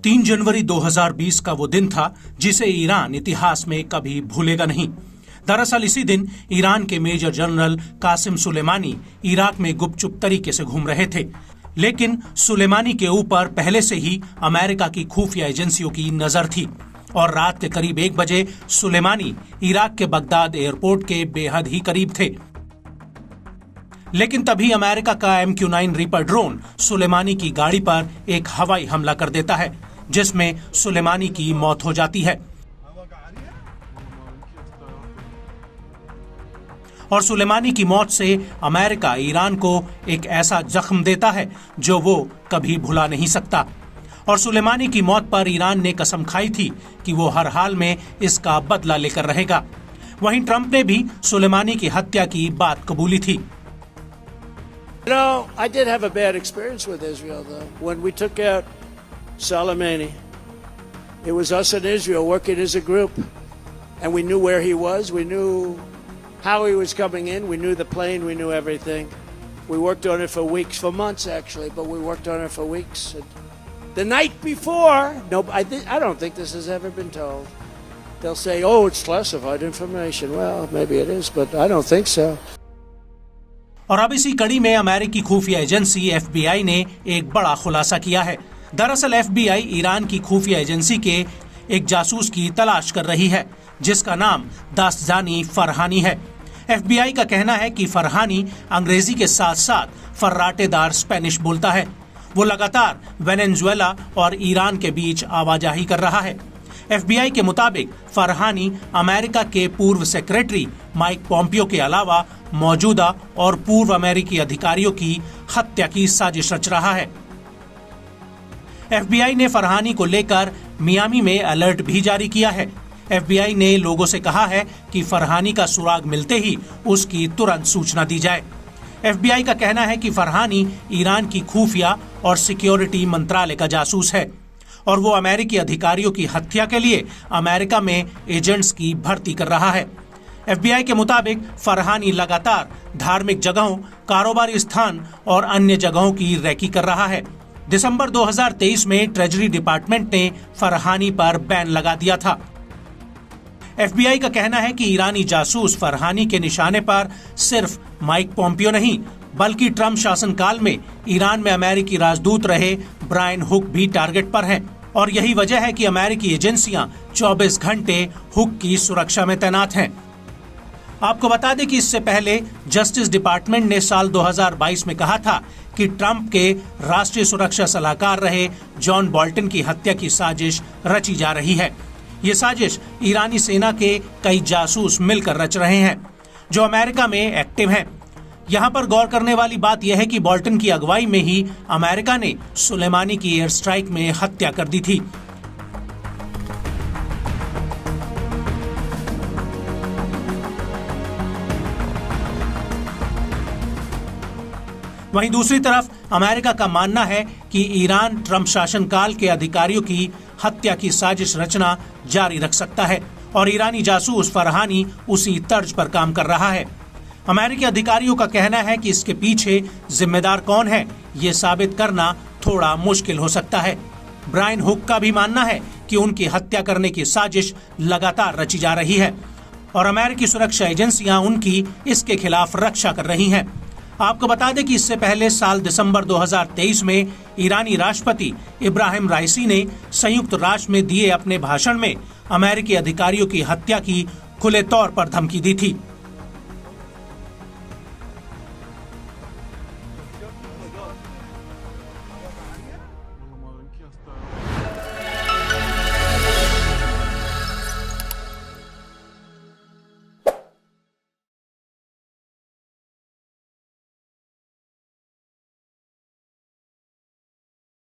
3 जनवरी 2020 का वो दिन था जिसे ईरान इतिहास में कभी भूलेगा नहीं। दरअसल इसी दिन ईरान के major general Qasem Soleimani Iraq में गुपचुप तरीके से घूम रहे थे, लेकिन सुलेमानी के ऊपर पहले से ही अमेरिका की खुफिया एजेंसियों की नजर थी और रात के करीब 1 बजे सुलेमानी इराक के बगदाद एयरपोर्ट के बेहद ही करीब थे। लेकिन तभी अमेरिका का MQ-9 रीपर ड्रोन सुलेमानी की गाड़ी पर एक हवाई हमला कर देता है, जिसमें सुलेमानी की मौत हो जाती है। और सुलेमानी की मौत से अमेरिका ईरान को एक ऐसा जख्म देता है जो वो कभी भुला नहीं सकता। और सुलेमानी की मौत पर ईरान ने कसम खाई थी कि वो हर हाल में इसका बदला लेकर रहेगा। वहीं ट्रंप ने भी सुलेमानी की हत्या की बात कबूली थी। You know, I did have a bad experience with Israel, though. When we took out Soleimani, it was us in Israel working as a group, and we knew where he was, we knew how he was coming in, we knew the plane, we knew everything. We worked on it for weeks, for months actually, but we worked on it for weeks. And the night before, no, I don't think this has ever been told. They'll say, oh, it's classified information. Well, maybe it is, but I don't think so. और अब इसी कड़ी में अमेरिकी खुफिया agency FBI ने एक बड़ा खुलासा किया है। दरअसल FBI ईरान की खुफिया एजेंसी के एक जासूस की तलाश कर रही है, जिसका नाम दास्तानी फरहानी है। FBI का कहना है कि फरहानी अंग्रेजी के साथ साथ फर्राटेदार स्पेनिश बोलता है। वो लगातार वेनेजुएला और ईरान के बीच आवाजाही कर रहा है। FBI के मुताबिक फरहानी अमेरिका के पूर्व सेक्रेटरी माइक पोम्पियो के अलावा मौजूदा और पूर्व अमेरिकी अधिकारियों की हत्या की साजिश रच रहा है। FBI ने फरहानी को लेकर मियामी में अलर्ट भी जारी किया है। FBI ने लोगों से कहा है कि फरहानी का सुराग मिलते ही उसकी तुरंत सूचना दी जाए। FBI का कहना है कि फरहानी ईरान की खुफिया और सिक्योरिटी मंत्रालय का जासूस है और वो अमेरिकी अधिकारियों की हत्या के लिए अमेरिका में एजेंट्स की भर्ती कर रहा है। FBI के मुताबिक फरहानी लगातार धार्मिक जगहों, कारोबारी स्थान और अन्य जगहों की रैकी कर रहा है। दिसंबर 2023 में ट्रेजरी डिपार्टमेंट ने फरहानी पर बैन लगा दिया था। FBI का कहना है कि ईरानी जासूस फरहानी के निशाने पर सिर्फ माइक पोम्पियो नहीं, बल्कि ट्रंप शासनकाल में ईरान में अमेरिकी राजदूत रहे ब्रायन हुक भी टारगेट पर हैं। और यही वजह है कि अमेरिकी एजेंसियां 24 घंटे हुक की सुरक्षा में तैनात हैं। आपको बता दें कि इससे पहले जस्टिस डिपार्टमेंट ने साल 2022 में कहा था कि ट्रंप के राष्ट्रीय सुरक्षा सलाहकार रहे जॉन बोल्टन की हत्या की साजिश रची जा रही है। ये साजिश ईरानी सेना के कई जासूस मिलकर रच रहे हैं जो अमेरिका में एक्टिव हैं। यहाँ पर गौर करने वाली बात यह है कि बोल्टन की अगुवाई में ही अमेरिका ने सुलेमानी की एयर स्ट्राइक में हत्या कर दी थी। वहीं दूसरी तरफ अमेरिका का मानना है कि ईरान ट्रंप शासनकाल के अधिकारियों की हत्या की साजिश रचना जारी रख सकता है और ईरानी जासूस फरहानी उसी तर्ज पर काम कर रहा है। अमेरिकी अधिकारियों का कहना है कि इसके पीछे जिम्मेदार कौन है, ये साबित करना थोड़ा मुश्किल हो सकता है। ब्रायन हुक का भी मानना है कि उनकी हत्या करने की साजिश लगातार रची जा रही है और अमेरिकी सुरक्षा एजेंसियां उनकी इसके खिलाफ रक्षा कर रही हैं। आपको बता दें कि इससे पहले साल दिसंबर 2023 में ईरानी राष्ट्रपति इब्राहिम राइसी ने संयुक्त राष्ट्र में दिए अपने भाषण में अमेरिकी अधिकारियों की हत्या की खुले तौर पर धमकी दी थी।